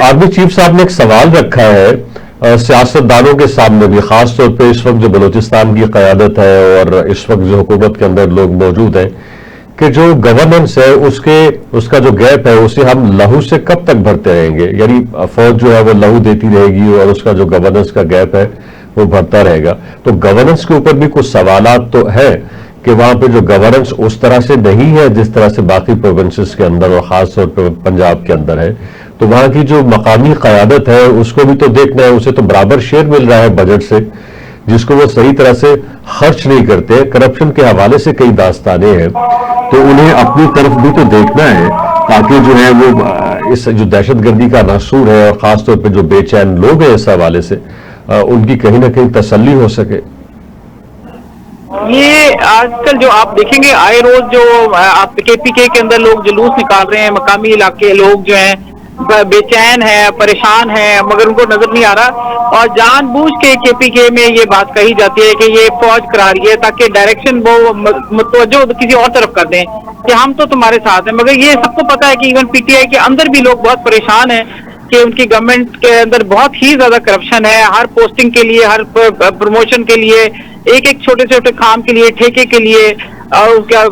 Army chief साहब ने एक सवाल रखा है सियासतदानों के सामने भी, खास तौर पे इस वक्त जो बलूचिस्तान की क़यादत है और इस वक्त जो हुकूमत के अंदर लोग मौजूद हैं, कि जो गवर्नेंस है उसका जो गैप है उसे हम लहू से कब तक भरते रहेंगे। यानी फौज जो है वो लहू देती रहेगी और उसका जो गवर्नेंस का गैप है वो भरता रहेगा। तो गवर्नेंस के ऊपर भी कुछ सवालात तो है कि वहां पे जो गवर्नेंस उस तरह से नहीं है जिस तरह से बाकी प्रोविंसेस के अंदर और खास तौर पर पंजाब के अंदर है। तो वहां की जो मकामी क़यादत है उसको भी तो देखना है, उसे तो बराबर शेयर मिल रहा है बजट से, जिसको वो सही तरह से खर्च नहीं करते। करप्शन के हवाले से कई दास्तानें हैं, तो उन्हें अपनी तरफ भी तो देखना है ताकि जो है वो इस जो दहशतगर्दी का नासूर है और खास तौर पे जो बेचैन लोग हैं इस हवाले से उनकी कहीं ना कहीं तसल्ली हो सके। ये आजकल जो आप देखेंगे आए रोज जो आप केपीके के अंदर लोग जुलूस निकाल रहे हैं, मकामी इलाके लोग जो हैं बेचैन है, परेशान है, मगर उनको नजर नहीं आ रहा। और जानबूझ के केपीके में ये बात कही जाती है कि ये फौज करा रही है ताकि डायरेक्शन वो मुतवज्जो किसी और तरफ कर दें कि हम तो तुम्हारे साथ हैं। मगर ये सबको पता है कि इवन पीटीआई के अंदर भी लोग बहुत परेशान हैं कि उनकी गवर्नमेंट के अंदर बहुत ही ज्यादा करप्शन है। हर पोस्टिंग के लिए, हर प्रमोशन के लिए, एक एक छोटे छोटे काम के लिए, ठेके के लिए और उसका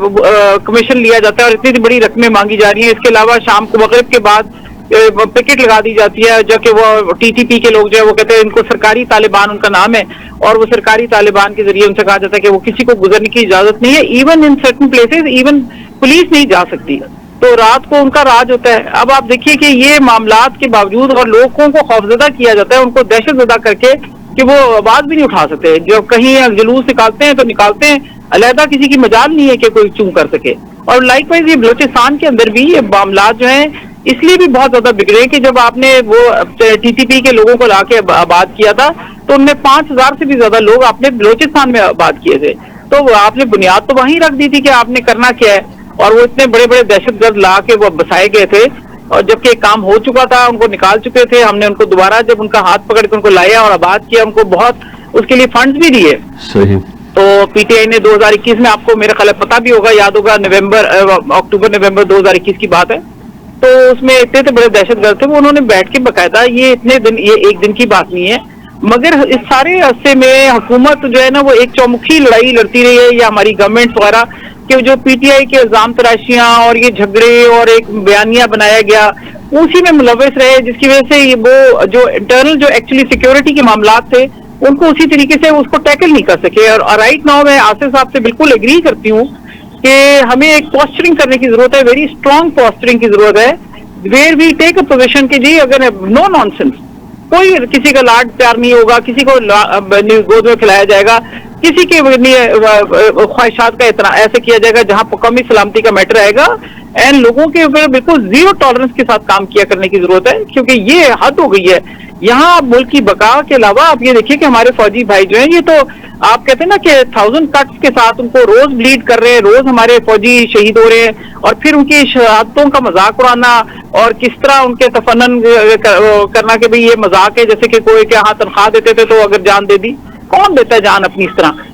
कमीशन लिया जाता है और इतनी बड़ी रकमें मांगी जा रही है। इसके अलावा शाम को मगरिब के बाद पिकेट लगा दी जाती है, जो कि वो टीटीपी के लोग जो है वो कहते हैं, इनको सरकारी तालिबान उनका नाम है, और वो सरकारी तालिबान के जरिए उनसे कहा जाता है कि वो किसी को गुजरने की इजाजत नहीं है। Even in certain places even police नहीं जा सकती, तो रात को उनका राज होता है। अब आप देखिए कि ये मामलात के बावजूद और लोगों को खौफजदा किया जाता है, उनको दहशतजदा करके कि वो आवाज भी नहीं उठा सकते। जो कहीं जुलूस निकालते हैं तो निकालते हैं, अलहदा किसी की मजाल नहीं है कि कोई चूम कर सके। और लाइकवाइज ये बलूचिस्तान के अंदर भी ये मामलात जो हैं इसलिए भी बहुत ज्यादा बिगड़े कि जब आपने वो टीटीपी के लोगों को लाके आबाद किया था तो उनमें 5000 से भी ज्यादा लोग आपने बलूचिस्तान में आबाद किए थे। तो आपने बुनियाद तो वहीं रख दी थी कि आपने करना क्या है, और वो इतने बड़े बड़े दहशतगर्द ला के वो बसाए गए थे, और जबकि काम हो चुका था, उनको निकाल चुके थे। हमने उनको दोबारा जब उनका हाथ पकड़ के उनको लाया और आबाद किया, उनको बहुत उसके लिए फंड्स भी दिए। सही। तो पीटीआई ने 2021 में, आपको मेरे ख्याल पता भी होगा, याद होगा, अक्टूबर नवंबर 2021 की बात है, तो उसमें इतने बड़े दहशतगर्द थे, वो उन्होंने बैठ के बकायदा, ये इतने दिन, ये एक दिन की बात नहीं है, मगर इस सारे अरसे में हुकूमत जो है ना वो एक चौमुखी लड़ाई लड़ती रही है, या हमारी गवर्नमेंट वगैरह, कि जो पीटीआई के इल्जाम तराशियां और ये झगड़े और एक बयानिया बनाया गया उसी में मुलविस रहे, जिसकी वजह से ये वो जो इंटरनल जो एक्चुअली सिक्योरिटी के मामलात थे उनको उसी तरीके से उसको टैकल नहीं कर सके। और राइट नाउ मैं आसिफ साहब से बिल्कुल एग्री करती हूँ कि हमें एक पोस्चरिंग करने की जरूरत है, वेरी स्ट्रॉन्ग पोस्चरिंग की जरूरत है, where we take a position कि जी अगर नो नॉनसेंस, कोई किसी का लाड प्यार नहीं होगा, किसी को गोद में खिलाया जाएगा, किसी के ख्वाहिशात का इतना ऐसे किया जाएगा जहां कौमी सलामती का मैटर आएगा, एंड लोगों के ऊपर बिल्कुल जीरो टॉलरेंस के साथ काम किया करने की जरूरत है, क्योंकि ये हद हो गई है। यहाँ मुल्क की बका के अलावा आप ये देखिए कि हमारे फौजी भाई जो हैं, ये तो आप कहते हैं ना कि 1000 कट्स के साथ उनको रोज ब्लीड कर रहे हैं, रोज हमारे फौजी शहीद हो रहे हैं, और फिर उनकी शहादतों का मजाक उड़ाना और किस तरह उनके तफन्नन करना कि भाई ये मजाक है, जैसे कि कोई के यहाँ तनख्वाह देते थे तो अगर जान दे दी, कौन देता है जान अपनी इस तरह।